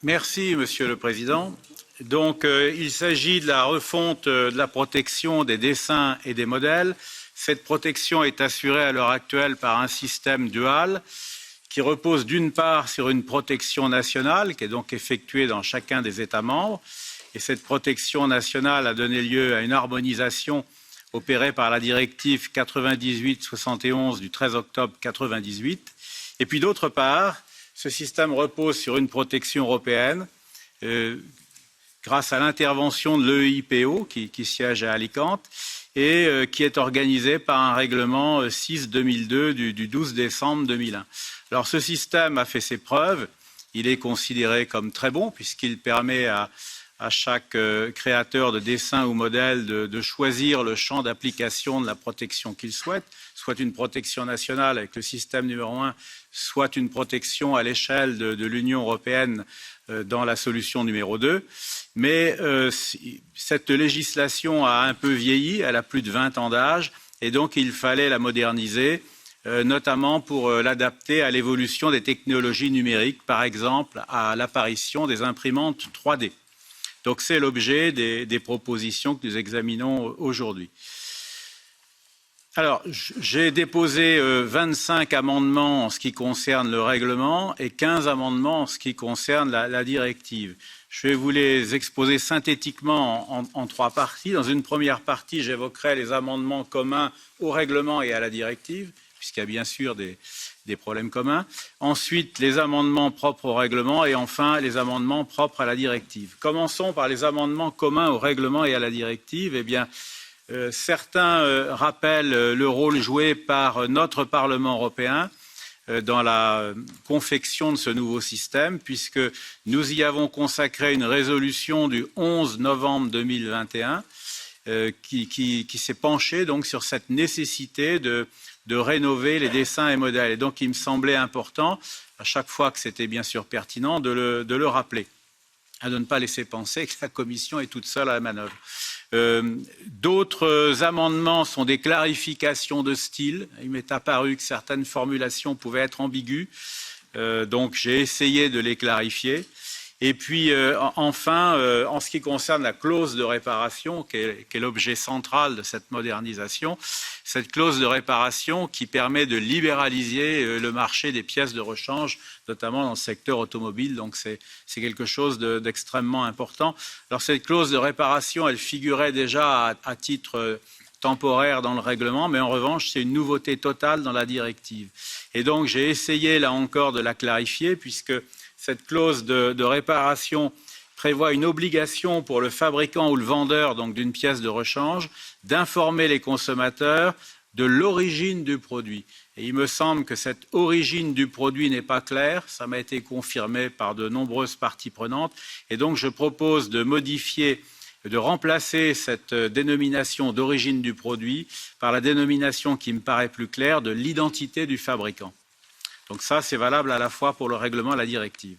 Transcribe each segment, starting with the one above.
Merci, Monsieur le Président. Donc, il s'agit de la refonte de la protection des dessins et des modèles. Cette protection est assurée à l'heure actuelle par un système dual qui repose d'une part sur une protection nationale qui est donc effectuée dans chacun des États membres. Et cette protection nationale a donné lieu à une harmonisation opérée par la directive 98/71 du 13 octobre 98. Et puis d'autre part, ce système repose sur une protection européenne grâce à l'intervention de l'EIPO qui siège à Alicante et qui est organisée par un règlement 6/2002 du 12 décembre 2001. Alors ce système a fait ses preuves. Il est considéré comme très bon puisqu'il permet à chaque créateur de dessin ou modèle de choisir le champ d'application de la protection qu'il souhaite, soit une protection nationale avec le système numéro 1, soit une protection à l'échelle de l'Union européenne dans la solution numéro 2. Mais cette législation a un peu vieilli, elle a plus de 20 ans d'âge, et donc il fallait la moderniser, notamment pour l'adapter à l'évolution des technologies numériques, par exemple à l'apparition des imprimantes 3D. Donc c'est l'objet des propositions que nous examinons aujourd'hui. Alors, j'ai déposé 25 amendements en ce qui concerne le règlement et 15 amendements en ce qui concerne la directive. Je vais vous les exposer synthétiquement en trois parties. Dans une première partie, j'évoquerai les amendements communs au règlement et à la directive, puisqu'il y a bien sûr des problèmes communs. Ensuite, les amendements propres au règlement et enfin les amendements propres à la directive. Commençons par les amendements communs au règlement et à la directive. Eh bien, certains rappellent le rôle joué par notre Parlement européen dans la confection de ce nouveau système, puisque nous y avons consacré une résolution du 11 novembre 2021 qui s'est penchée donc sur cette nécessité de rénover les dessins et modèles. Et donc, il me semblait important, à chaque fois que c'était bien sûr pertinent, de le rappeler, à ne pas laisser penser que la Commission est toute seule à la manœuvre. D'autres amendements sont des clarifications de style. Il m'est apparu que certaines formulations pouvaient être ambiguës, donc j'ai essayé de les clarifier. Et puis enfin, en ce qui concerne la clause de réparation, qui est l'objet central de cette modernisation, cette clause de réparation qui permet de libéraliser le marché des pièces de rechange, notamment dans le secteur automobile. Donc c'est quelque chose d'extrêmement important. Alors cette clause de réparation, elle figurait déjà à titre temporaire dans le règlement, mais en revanche, c'est une nouveauté totale dans la directive. Et donc j'ai essayé là encore de la clarifier, puisque cette clause de réparation prévoit une obligation pour le fabricant ou le vendeur donc d'une pièce de rechange d'informer les consommateurs de l'origine du produit. Et il me semble que cette origine du produit n'est pas claire. Ça m'a été confirmé par de nombreuses parties prenantes. Et donc je propose de modifier, de remplacer cette dénomination d'origine du produit par la dénomination qui me paraît plus claire de l'identité du fabricant. Donc ça, c'est valable à la fois pour le règlement et la directive.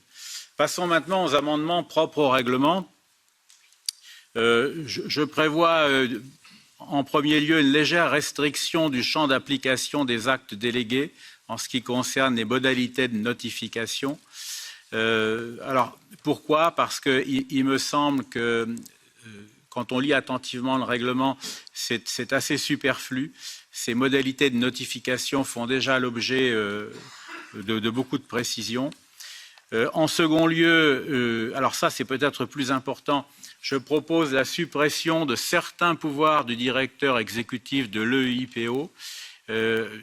Passons maintenant aux amendements propres au règlement. Je prévois en premier lieu une légère restriction du champ d'application des actes délégués en ce qui concerne les modalités de notification. Alors, pourquoi ? Parce qu'il me semble que quand on lit attentivement le règlement, c'est assez superflu. Ces modalités de notification font déjà l'objet de beaucoup de précisions. En second lieu, alors ça c'est peut-être plus important, je propose la suppression de certains pouvoirs du directeur exécutif de l'EIPO.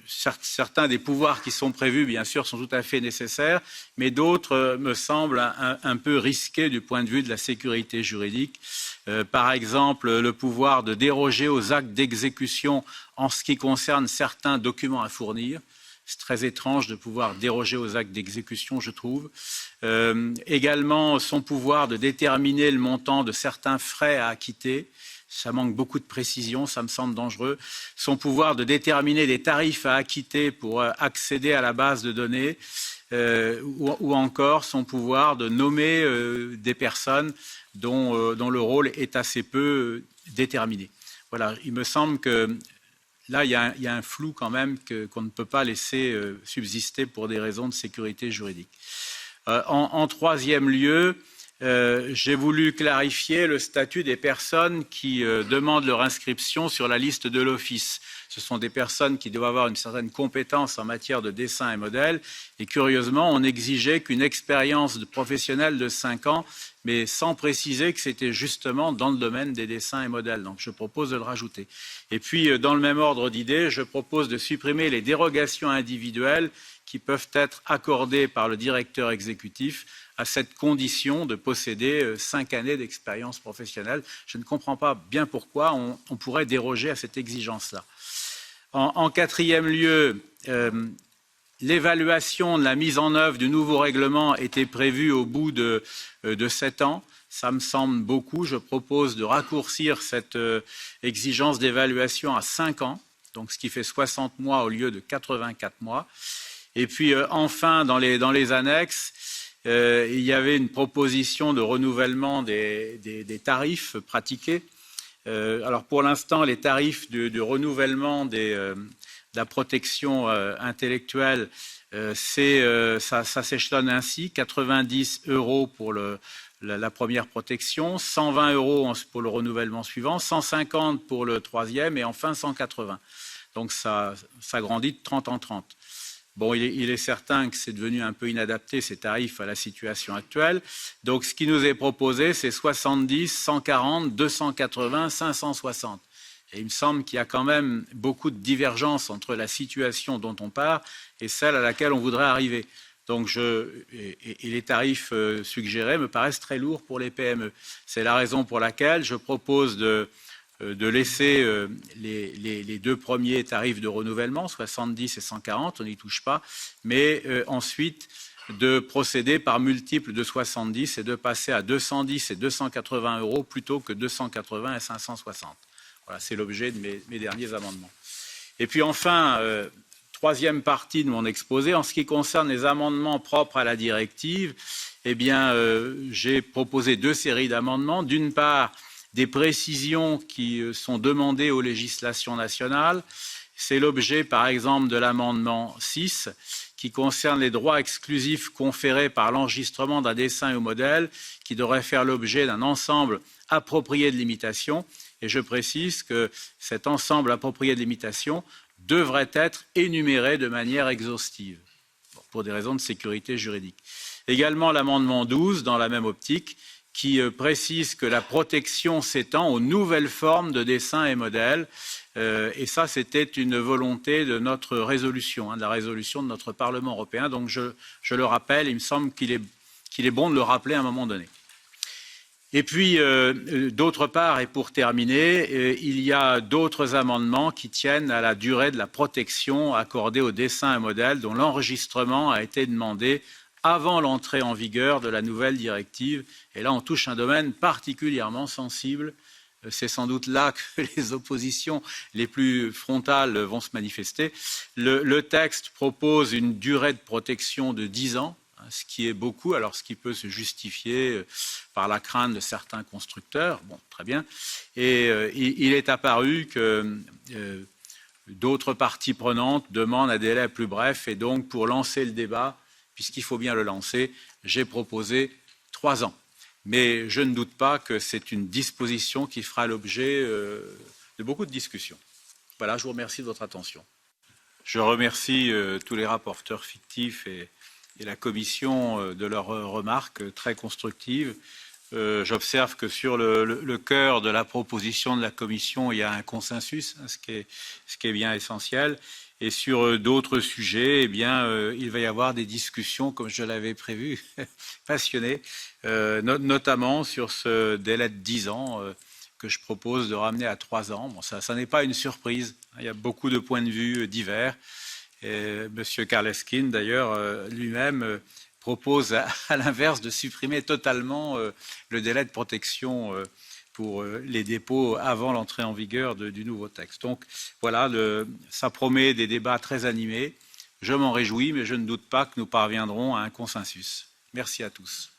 Certains des pouvoirs qui sont prévus, bien sûr, sont tout à fait nécessaires, mais d'autres me semblent un peu risqués du point de vue de la sécurité juridique. Par exemple, le pouvoir de déroger aux actes d'exécution en ce qui concerne certains documents à fournir. C'est très étrange de pouvoir déroger aux actes d'exécution, je trouve. Également, son pouvoir de déterminer le montant de certains frais à acquitter. Ça manque beaucoup de précision, ça me semble dangereux. Son pouvoir de déterminer des tarifs à acquitter pour accéder à la base de données. Ou encore son pouvoir de nommer des personnes dont le rôle est assez peu déterminé. Voilà, il me semble que là, il y a un flou quand même qu'on ne peut pas laisser subsister pour des raisons de sécurité juridique. En troisième lieu, j'ai voulu clarifier le statut des personnes qui demandent leur inscription sur la liste de l'Office. Ce sont des personnes qui doivent avoir une certaine compétence en matière de dessin et modèle. Et curieusement, on exigeait qu'une expérience professionnelle de 5 ans, mais sans préciser que c'était justement dans le domaine des dessins et modèles. Donc je propose de le rajouter. Et puis, dans le même ordre d'idées, je propose de supprimer les dérogations individuelles qui peuvent être accordées par le directeur exécutif à cette condition de posséder 5 années d'expérience professionnelle. Je ne comprends pas bien pourquoi on pourrait déroger à cette exigence-là. En quatrième lieu, l'évaluation de la mise en œuvre du nouveau règlement était prévue au bout de 7 ans. Ça me semble beaucoup. Je propose de raccourcir cette exigence d'évaluation à 5 ans, donc ce qui fait 60 mois au lieu de 84 mois. Et puis enfin, dans les annexes, il y avait une proposition de renouvellement des tarifs pratiqués. Alors pour l'instant, les tarifs de renouvellement de la protection intellectuelle, ça s'échelonne ainsi, 90 € pour la première protection, 120 € pour le renouvellement suivant, 150 pour le troisième et enfin 180. Donc ça grandit de 30 en 30. Bon, il est certain que c'est devenu un peu inadapté, ces tarifs, à la situation actuelle. Donc, ce qui nous est proposé, c'est 70, 140, 280, 560. Et il me semble qu'il y a quand même beaucoup de divergences entre la situation dont on part et celle à laquelle on voudrait arriver. Donc, et les tarifs suggérés me paraissent très lourds pour les PME. C'est la raison pour laquelle je propose de laisser les 2 premiers tarifs de renouvellement, 70 et 140, on n'y touche pas, mais ensuite de procéder par multiple de 70 et de passer à 210 et 280 € plutôt que 280 et 560. Voilà, c'est l'objet de mes derniers amendements. Et puis enfin, troisième partie de mon exposé, en ce qui concerne les amendements propres à la directive, eh bien, j'ai proposé 2 séries d'amendements. D'une part, des précisions qui sont demandées aux législations nationales. C'est l'objet, par exemple, de l'amendement 6, qui concerne les droits exclusifs conférés par l'enregistrement d'un dessin ou modèle, qui devrait faire l'objet d'un ensemble approprié de limitations. Et je précise que cet ensemble approprié de limitations devrait être énuméré de manière exhaustive, pour des raisons de sécurité juridique. Également l'amendement 12, dans la même optique, qui précise que la protection s'étend aux nouvelles formes de dessins et modèles. Et ça, c'était une volonté de notre résolution, de la résolution de notre Parlement européen. Donc je le rappelle, il me semble qu'il est bon de le rappeler à un moment donné. Et puis, d'autre part, et pour terminer, il y a d'autres amendements qui tiennent à la durée de la protection accordée aux dessins et modèles dont l'enregistrement a été demandé avant l'entrée en vigueur de la nouvelle directive. Et là, on touche un domaine particulièrement sensible. C'est sans doute là que les oppositions les plus frontales vont se manifester. Le texte propose une durée de protection de 10 ans, ce qui est beaucoup, alors ce qui peut se justifier par la crainte de certains constructeurs. Bon, très bien. Et il est apparu que d'autres parties prenantes demandent un délai plus bref. Et donc, pour lancer le débat, puisqu'il faut bien le lancer, j'ai proposé 3 ans. Mais je ne doute pas que c'est une disposition qui fera l'objet de beaucoup de discussions. Voilà, je vous remercie de votre attention. Je remercie tous les rapporteurs fictifs et la Commission de leurs remarques très constructives. J'observe que sur le cœur de la proposition de la Commission, il y a un consensus, ce qui est bien essentiel. Et sur d'autres sujets, eh bien, il va y avoir des discussions, comme je l'avais prévu, passionnées, notamment sur ce délai de 10 ans que je propose de ramener à 3 ans. Bon, ça n'est pas une surprise. Il y a beaucoup de points de vue divers. Et M. Karleskin, d'ailleurs, lui-même propose à l'inverse de supprimer totalement le délai de protection pour les dépôts avant l'entrée en vigueur du nouveau texte. Donc voilà, ça promet des débats très animés. Je m'en réjouis, mais je ne doute pas que nous parviendrons à un consensus. Merci à tous.